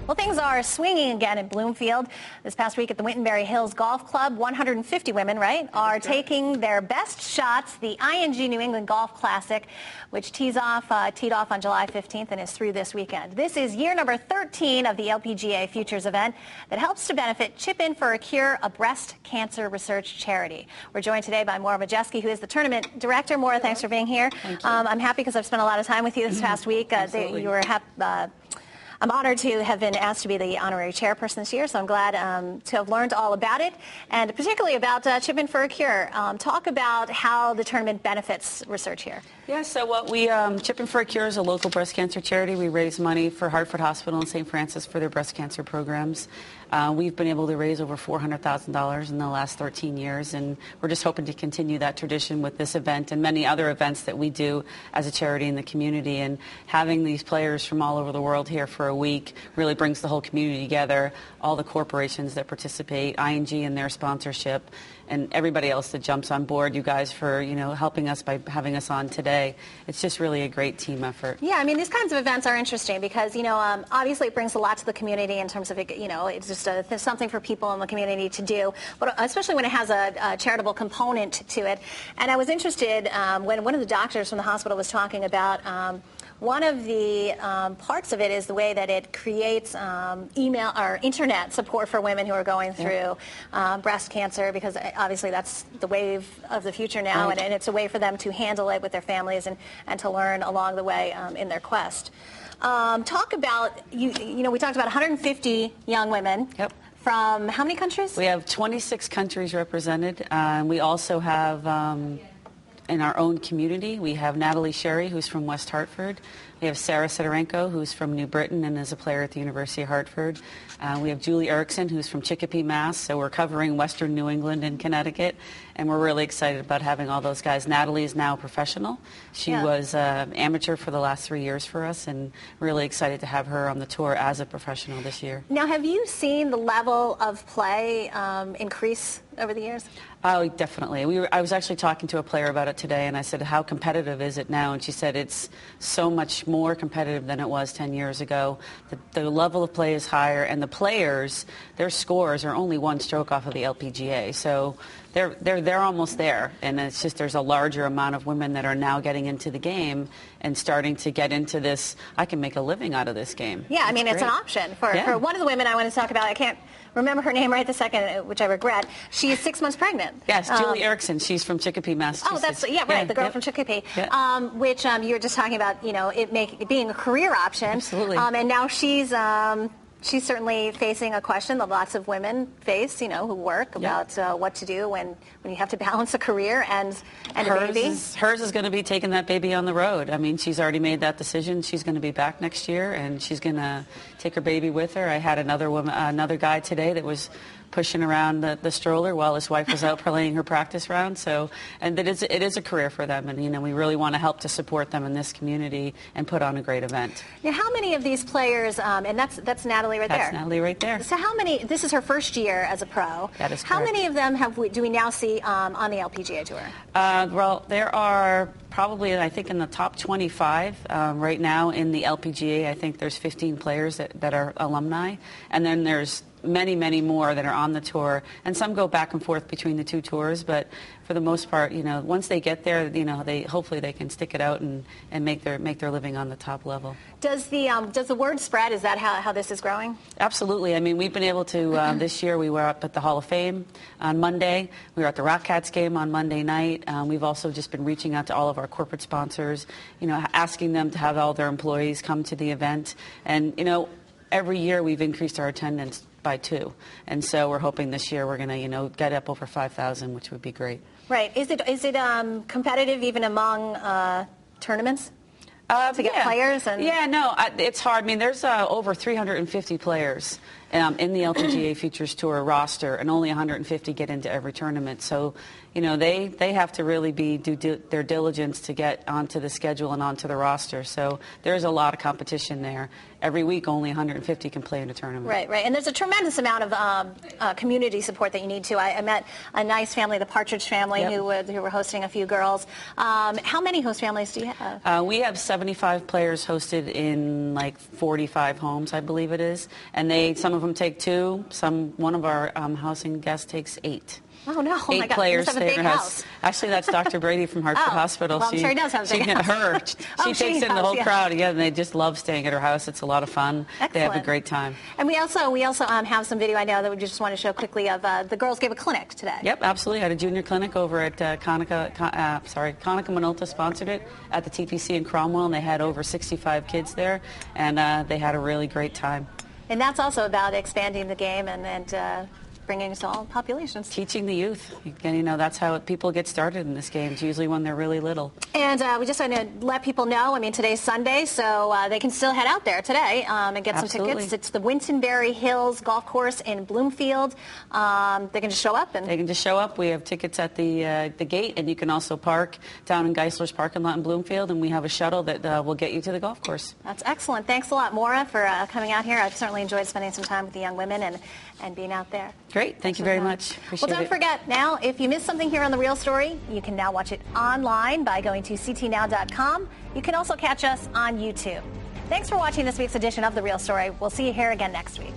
Well, things are swinging again in Bloomfield. This past week at the Winterberry Hills Golf Club, 150 women, are taking their best shots. The ING New England Golf Classic, which teed off on July 15th and is through this weekend. This is year number 13 of the LPGA Futures event that helps to benefit Chip In for a Cure, a breast cancer research charity. We're joined today by Maura Majeski, who is the tournament director. Maura, thanks for being here. Thank you. I'm happy because I've spent a lot of time with you this past week. I'm honored to have been asked to be the honorary chairperson this year, so I'm glad to have learned all about it, and particularly about Chip In for a Cure. Talk about how the tournament benefits research here. Yeah, so what we, Chip In for a Cure is a local breast cancer charity. We raise money for Hartford Hospital and St. Francis for their breast cancer programs. We've been able to raise over $400,000 in the last 13 years, and we're just hoping to continue that tradition with this event and many other events that we do as a charity in the community. And having these players from all over the world here for a week really brings the whole community together, all the corporations that participate, ING and their sponsorship, and everybody else that jumps on board. You guys for, helping us by having us on today. It's just really a great team effort. Yeah, I mean, these kinds of events are interesting because, obviously it brings a lot to the community in terms of, it's just something for people in the community to do, but especially when it has a charitable component to it. And I was interested when one of the doctors from the hospital was talking about one of the parts of it is the way that it creates email or internet support for women who are going through breast cancer, because obviously that's the wave of the future now, right. and it's a way for them to handle it with their families and to learn along the way in their quest. Talk about, we talked about 150 young women. Yep. From how many countries? We have 26 countries represented. We also have, in our own community, we have Natalie Sherry, who's from West Hartford. We have Sarah Sidorenko, who's from New Britain and is a player at the University of Hartford. We have Julie Erickson, who's from Chicopee, Mass. So we're covering Western New England and Connecticut, and we're really excited about having all those guys. Natalie is now a professional. She was amateur for the last 3 years for us, and really excited to have her on the tour as a professional this year. Now, have you seen the level of play increase over the years? Oh, definitely. I was actually talking to a player about it today, and I said, how competitive is it now? And she said it's so much more competitive than it was 10 years ago. The level of play is higher, and the players, their scores are only one stroke off of the LPGA. So they're almost there, and it's just there's a larger amount of women that are now getting into the game and starting to get into this, I can make a living out of this game. Yeah, I mean, it's an option. For one of the women I want to talk about, I can't remember her name right this second, which I regret. She's 6 months pregnant. Yes, Julie Erickson. She's from Chicopee, Massachusetts. Oh, the girl from Chicopee. Yeah. Which you were just talking about, it being a career option. Absolutely. And now she's certainly facing a question that lots of women face, who work about what to do when you have to balance a career and a baby. Hers is going to be taking that baby on the road. I mean, she's already made that decision. She's going to be back next year, and she's going to take her baby with her. I had another guy today that was pushing around the stroller while his wife was out playing her practice round. So, and it is a career for them, and we really want to help to support them in this community and put on a great event. Now, how many of these players? And that's Natalie right there. That's Natalie right there. So, how many? This is her first year as a pro. That is correct. How many of them do we now see on the LPGA tour? Well, there are probably, I think, in the top 25 right now in the LPGA. I think there's 15 players that are alumni, and then there's many, many more that are on the tour, and some go back and forth between the two tours, but for the most part, once they get there, hopefully they can stick it out and make their living on the top level. Does the word spread? Is that how this is growing? Absolutely. I mean, we've been able to, this year we were up at the Hall of Fame on Monday. We were at the Rock Cats game on Monday night. We've also just been reaching out to all of our corporate sponsors, asking them to have all their employees come to the event. And, every year we've increased our attendance by 2. And so we're hoping this year we're going to, get up over 5,000, which would be great. Right. Is it competitive even among tournaments? To get players? It's hard. I mean, there's over 350 players in the LPGA Futures Tour roster, and only 150 get into every tournament. So, they have to really do their diligence to get onto the schedule and onto the roster. So there's a lot of competition there. Every week, only 150 can play in a tournament. Right. And there's a tremendous amount of community support that you need to. I met a nice family, the Partridge family, Yep. who were hosting a few girls. How many host families do you have? We have 75 players hosted in like 45 homes, I believe it is. And some of them take 2. One of our housing guests takes 8. Oh, no. Oh, 8 my God. players You must have a stay in big our house. Actually, that's Dr. Brady from Hartford Hospital. Well, I'm sure he does have a big house. She takes in the whole crowd. Yeah, and they just love staying at her house. It's a lot of fun. Excellent. They have a great time. And we also have some video I know that we just want to show quickly of the girls gave a clinic today. Yep, absolutely. I had a junior clinic over at Conica Minolta sponsored it at the TPC in Cromwell, and they had over 65 kids there, and they had a really great time. And that's also about expanding the game and bringing it to all populations. Teaching the youth. Again, that's how people get started in this game. It's usually when they're really little. And we just want to let people know, today's Sunday, so they can still head out there today and get Absolutely. some tickets. It's the Wintonberry Hills Golf Course in Bloomfield. They can just show up. They can just show up. We have tickets at the gate, and you can also park down in Geisler's parking lot in Bloomfield, and we have a shuttle that will get you to the golf course. That's excellent. Thanks a lot, Maura, for coming out here. I've certainly enjoyed spending some time with the young women and being out there. Great. Thank you very much. Appreciate Well, don't forget, now, if you missed something here on The Real Story, you can now watch it online by going to ctnow.com. You can also catch us on YouTube. Thanks for watching this week's edition of The Real Story. We'll see you here again next week.